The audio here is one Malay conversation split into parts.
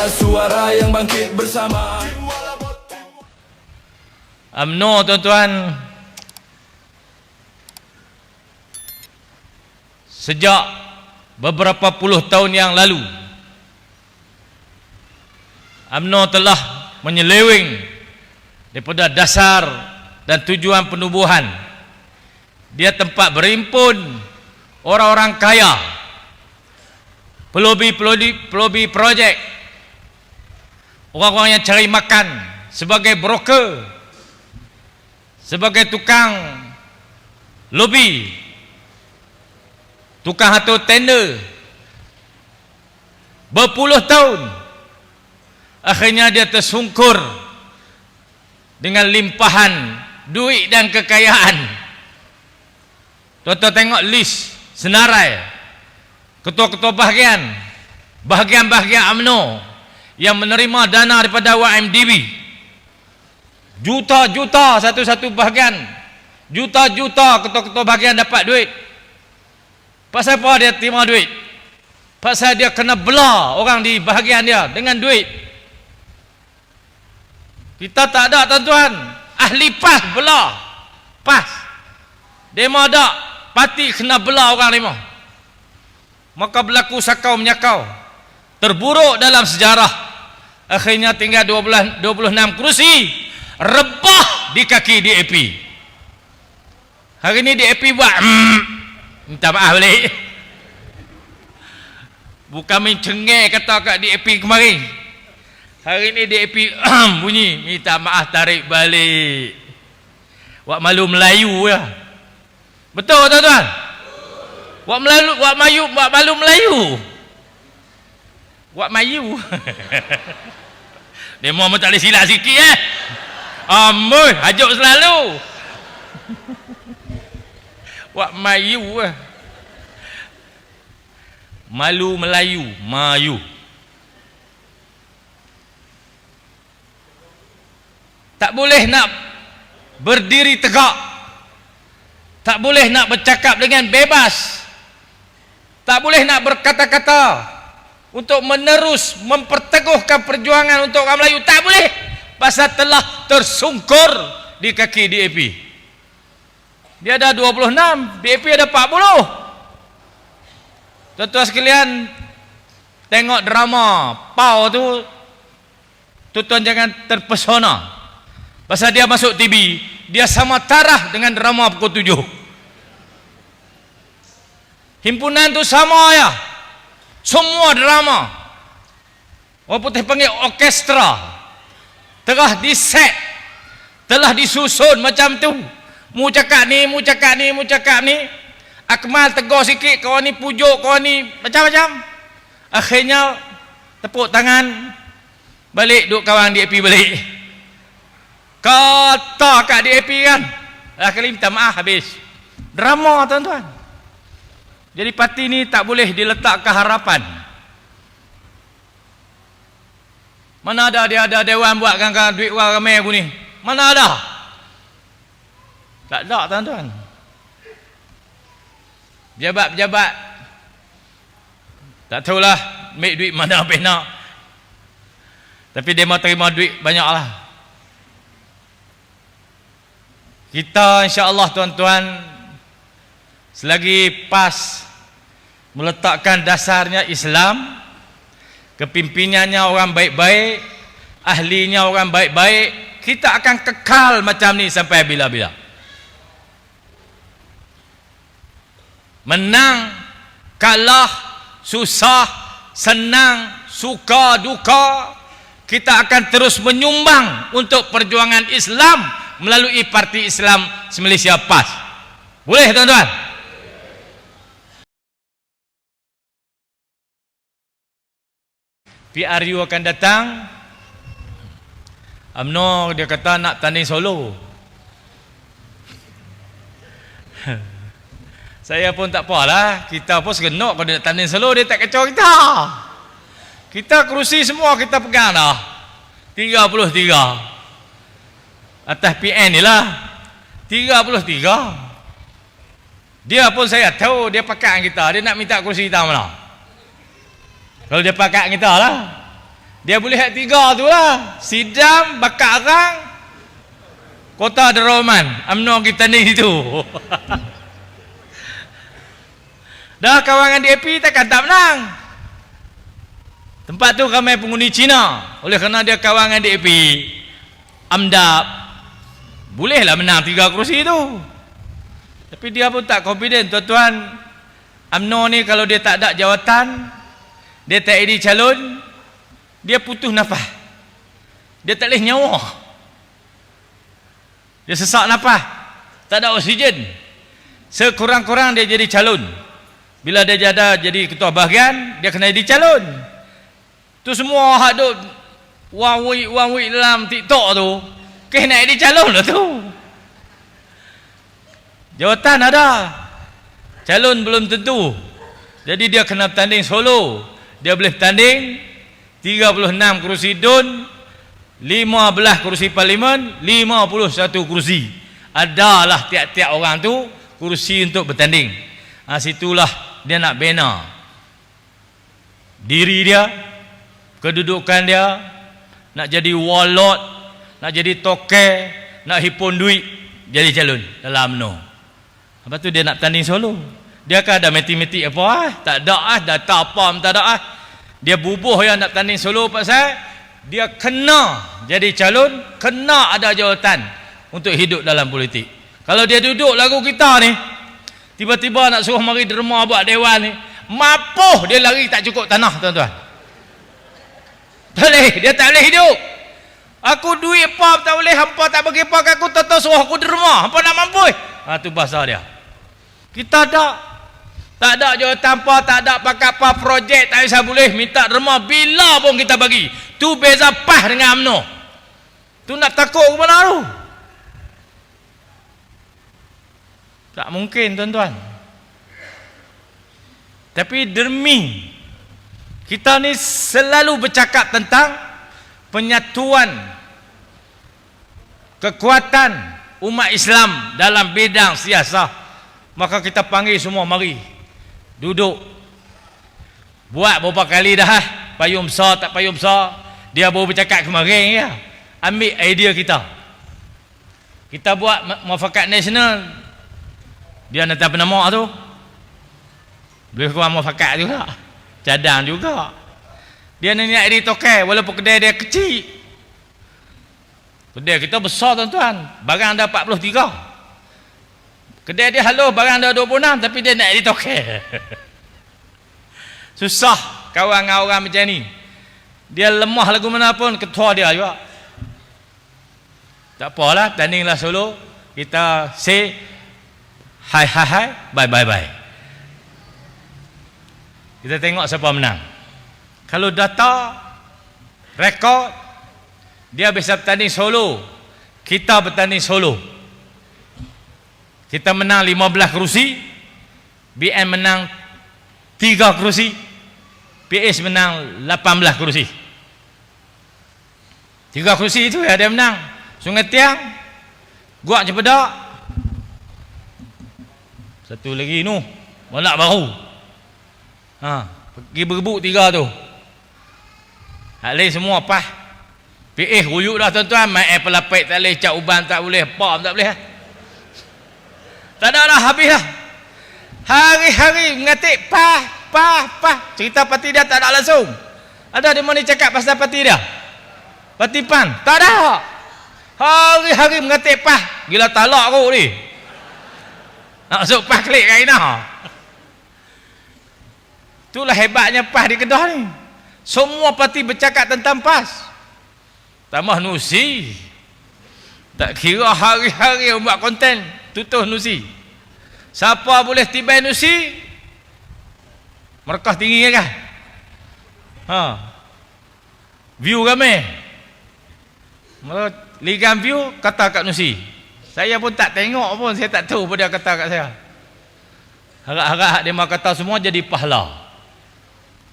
suara yang bangkit bersama. UMNO tuan-tuan, sejak beberapa puluh tahun yang lalu UMNO telah menyeleweng daripada dasar dan tujuan penubuhan. Dia tempat berimpun orang-orang kaya, pelobi projek, orang-orang yang cari makan sebagai broker, sebagai tukang lobi, tukang atur tender. Berpuluh tahun akhirnya dia tersungkur dengan limpahan duit dan kekayaan. Tuan-tuan tengok list senarai ketua-ketua bahagian UMNO yang menerima dana daripada YMDB. Juta-juta satu-satu bahagian, juta-juta ketua-ketua bahagian dapat duit. Pasal apa dia terima duit? Pasal dia kena belah orang di bahagian dia dengan duit. Kita tak ada tuan-tuan ahli PAS belah PAS. Demo ada parti kena belah orang demo. Maka berlaku sakau menyakau, terburuk dalam sejarah. Akhirnya tinggal 26 kerusi rebah di kaki DAP. Hari ini DAP buat minta maaf balik. Bukan mencengeng kata kat DAP kemarin. Hari ini DAP bunyi minta maaf, tarik balik. Wak malu Melayu ya. Betul tuan-tuan? Wak malu Melayu. Wak Melayu. Dia mau tak boleh silap sikit Amboi, hajuk selalu. Wak Melayu malu Melayu. Tak boleh nak berdiri tegak, tak boleh nak bercakap dengan bebas, tak boleh nak berkata-kata untuk menerus memperteguhkan perjuangan untuk orang Melayu. Tak boleh, pasal telah tersungkur di kaki DAP. Dia ada 26, DAP ada 40. Tuan-tuan sekalian, tengok drama PAU tu, tuan-tuan jangan terpesona. Pasal dia masuk TV, dia sama taraf dengan drama pukul 7. Himpunan tu sama ya, semua drama. Orang putih panggil orkestra, telah diset, telah disusun macam tu. Mu cakap ni, mu cakap ni, mu cakap ni. Akmal tegur sikit, kawan ni pujuk, kawan ni macam-macam. Akhirnya tepuk tangan, balik duk kawan DAP balik. Kata kat DAP kan, kali minta maaf habis. Drama tuan-tuan. Jadi parti ni tak boleh diletakkan harapan. Mana ada dia ada dewan buatkan duit orang ramai aku ni? Mana ada? Tak ada tuan-tuan. Pejabat-pejabat tak tahulah ambil duit mana habis nak. Tapi dia mau terima duit banyaklah. Kita insya-Allah tuan-tuan, selagi PAS meletakkan dasarnya Islam, kepimpinannya orang baik-baik, ahlinya orang baik-baik, kita akan kekal macam ni sampai bila-bila. Menang, kalah, susah, senang, suka, duka, kita akan terus menyumbang untuk perjuangan Islam melalui Parti Islam Malaysia PAS. Boleh tuan-tuan? PRU akan datang. UMNO dia kata nak tanding solo. Saya pun tak apalah, kita pun segenok kalau dia nak tanding solo, dia tak kecoh kita. Kita kerusi semua kita pegang dah. 33. Atas PN ni lah 33. Dia pun saya tahu dia pakat kita, dia nak minta kursi kita mana. Kalau dia pakat kita lah, Dia boleh hak 3 tu lah. Sidam, Bakar Arang, Kota Deraman. UMNO kita ni tu. Dah kawangan DAP takkan tak menang. Tempat tu ramai pengundi Cina. Oleh kerana dia kawangan DAP, AMDAP, bolehlah menang 3 kerusi tu. Tapi dia pun tak confident, tuan-tuan. UMNO ni kalau dia tak ada jawatan, dia tak jadi calon, dia putus nafas. Dia tak boleh nyawa. Dia sesak nafas. Tak ada oksigen. Sekurang-kurang dia jadi calon. Bila dia jadi ketua bahagian, dia kena jadi calon. Tu semua hak duk one week dalam TikTok tu, nak jadi calon lah tu. Jawatan ada, calon belum tentu. Jadi dia kena bertanding solo. Dia boleh bertanding 36 kerusi DUN, 15 kerusi parlimen, 51 kerusi. Adalah tiap-tiap orang tu kerusi untuk bertanding. Situlah dia nak bina diri dia, kedudukan dia, nak jadi warlord, nak jadi toke, nak hipon duit, jadi calon dalam UMNO. Lepas tu dia nak tanding solo. Dia kan ada matematik apa tak ada data apa tak ada Dia bubuh yang nak tanding solo pasal dia kena jadi calon, kena ada jawatan untuk hidup dalam politik. Kalau dia duduk lagu kita ni, tiba-tiba nak suruh mari derma buat dewan ni, mapuh dia lari tak cukup tanah, tuan-tuan. Tak boleh, dia tak boleh hidup. Aku duit apa tak boleh, hampa tak bagi apa aku, tetap suruh aku derma, hampa nak mampu. Tu bahasa dia. Kita tak ada jawatan apa, tak ada pakai apa projek, tak bisa boleh minta derma bila pun kita bagi. Tu beza PAS dengan UMNO. Tu nak takut ke mana tu? Tak mungkin, tuan-tuan. Tapi demi kita ni selalu bercakap tentang penyatuan kekuatan umat Islam dalam bidang siasah, maka kita panggil semua mari duduk, buat beberapa kali dah, payung besar tak payung besar, dia baru bercakap kemarin ya, ambil idea kita buat muafakat nasional, dia nak apa nama tu, lebih kurang muafakat juga, cadang juga, dia nak jadi tokai walaupun kedai dia kecil. Kedai kita besar, tuan-tuan, barang ada 43, kedai dia halus, barang dah 26, tapi dia nak jadi tokai. Susah kawan dengan orang macam ni. Dia lemah lagu mana pun, ketua dia juga. Tak apalah, tandinglah solo. Kita say hi, bye. Kita tengok siapa menang. Kalau data, rekod, dia bisa bertanding solo, kita bertanding solo. Kita menang 15 kerusi, BN menang 3 kerusi, PS menang 18 kerusi. 3 kerusi itu ya dia menang. Sungai Tiang, Guak Cepedak, satu lagi Molak Baru. Pergi berebut 3 tu. Hak lain semua PAS. PS ruyuk dah, tuan-tuan. Main pelapik tak boleh, Cak Uban tak boleh, PAM tak boleh. Tak ada dah, habis dah. Hari-hari mengatik PAS. Cerita parti dia tak ada langsung. Ada dia mana cakap pasal parti dia? Parti PAN? Tak ada. Hari-hari mengatik PAS. Gila talak kot ni. Nak masuk PAS klik kat Ina. Itulah hebatnya PAS di Kedah ni. Semua parti bercakap tentang PAS. Tambah Nusi. Tak kira hari-hari buat konten tutuh Nusi. Siapa boleh tibai Nusi, markah tinggi kan? View ramai. Ligan view kata kat Nusi. Saya pun tak tengok pun, saya tak tahu apa dia kata kat saya. Harap-harap dia mau kata semua jadi pahala.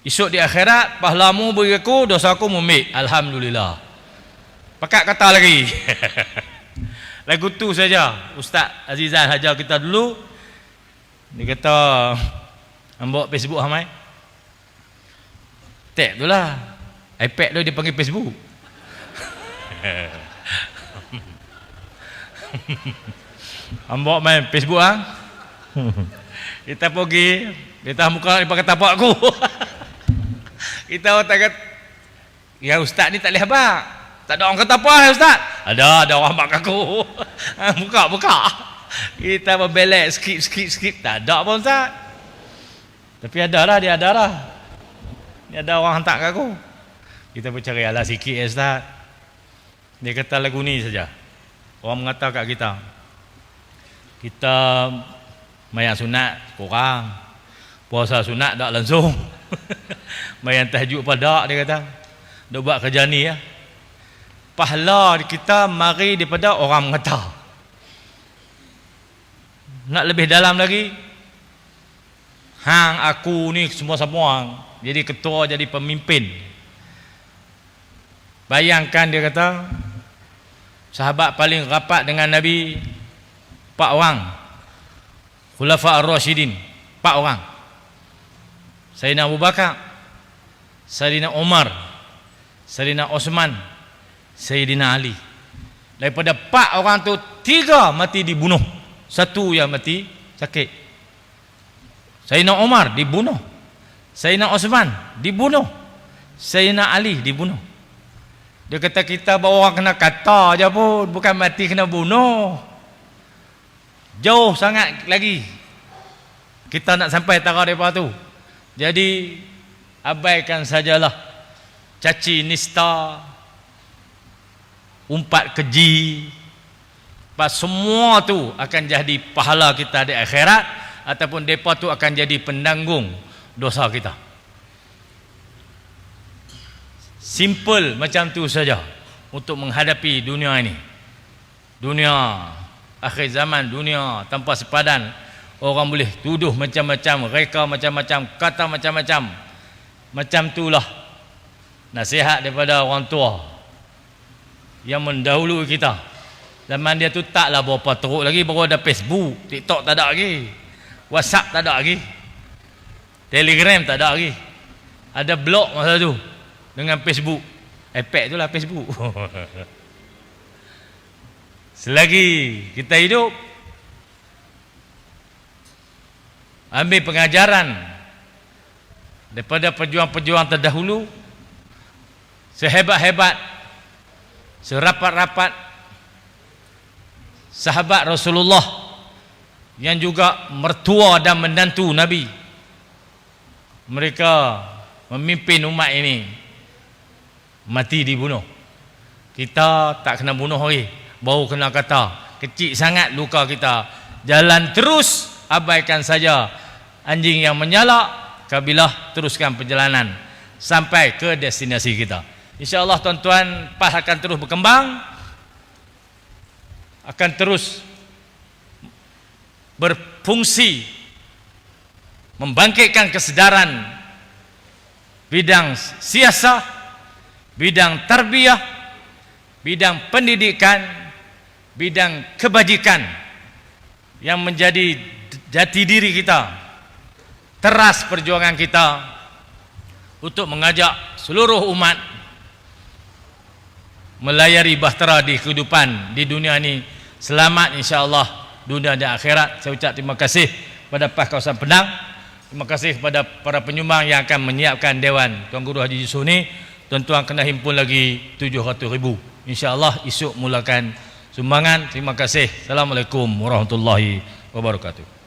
Esok di akhirat, pahlamu bagi aku, dosaku mumik. Alhamdulillah. Pakat kata lagi. Lagu tu saja. Ustaz Azizan hajar kita dulu. Dia kata, ambil Facebook hamai. Tag tu lah. iPad tu dia panggil Facebook. Ambok main Facebook ah. Kita pergi, kita muka pakai tapak aku. Kita kata, ya ustaz ni tak boleh habaq. Tak ada orang kata apa ya ustaz? Ada orang habaq aku. Buka. Kita berbelak skip. Tak ada pun ustaz. Tapi ada lah, dia ada lah. Ni ada orang hantar kat aku. Kita bercari alah sikit ya ustaz. Dia kata lagu ni saja. Orang mengata kat kita mayang sunat kurang, puasa sunat tak langsung. Mayang tahajud pada dia kata. Dia buat kerja ni ya. Pahala kita mari daripada orang mengata. Nak lebih dalam lagi, hang aku ni semua jadi ketua, jadi pemimpin. Bayangkan dia kata, sahabat paling rapat dengan Nabi 4 orang. Khulafa ar-Rasyidin 4 orang. Sayyidina Abu Bakar, Sayyidina Umar, Sayyidina Osman, Sayyidina Ali. Daripada 4 orang tu 3 mati dibunuh, 1 yang mati sakit. Sayyidina Umar dibunuh, Sayyidina Osman dibunuh, Sayyidina Ali dibunuh. Dia kata kita bawa orang kena kata je pun, bukan mati kena bunuh. Jauh sangat lagi kita nak sampai tara daripada tu. Jadi abaikan sajalah caci nista, umpat keji. Pas semua tu akan jadi pahala kita di akhirat, ataupun depa tu akan jadi penanggung dosa kita. Simple macam tu saja untuk menghadapi dunia ini. Dunia akhir zaman, dunia tanpa sepadan. Orang boleh tuduh macam-macam, reka macam-macam, kata macam-macam. Macam itulah nasihat daripada orang tua yang mendahului kita. Zaman dia tu taklah berapa teruk lagi, baru ada Facebook, TikTok tak ada lagi, WhatsApp tak ada lagi, Telegram tak ada lagi. Ada blog masa tu dengan Facebook. iPad tu lah Facebook. Selagi kita hidup, ambil pengajaran daripada pejuang-pejuang terdahulu, sehebat-hebat, serapat-rapat sahabat Rasulullah yang juga mertua dan menantu Nabi. Mereka memimpin umat ini, mati dibunuh. Kita tak kena bunuh lagi, baru kena kata kecil sangat luka kita. Jalan terus, abaikan saja anjing yang menyalak. Kabilah teruskan perjalanan sampai ke destinasi kita. InsyaAllah tuan-tuan, PAS akan terus berkembang, akan terus berfungsi membangkitkan kesedaran bidang siasah, bidang tarbiyah, bidang pendidikan, bidang kebajikan yang menjadi jati diri kita, teras perjuangan kita untuk mengajak seluruh umat melayari bahtera di kehidupan di dunia ini selamat insya-Allah dunia dan akhirat. Saya ucap terima kasih kepada PAS Kawasan Penang. Terima kasih kepada para penyumbang yang akan menyiapkan Dewan Tuan Guru Haji Yusof ni. Tuan-tuan kena himpun lagi 700,000 insya-Allah esok mulakan sumbangan. Terima kasih. Assalamualaikum warahmatullahi wabarakatuh.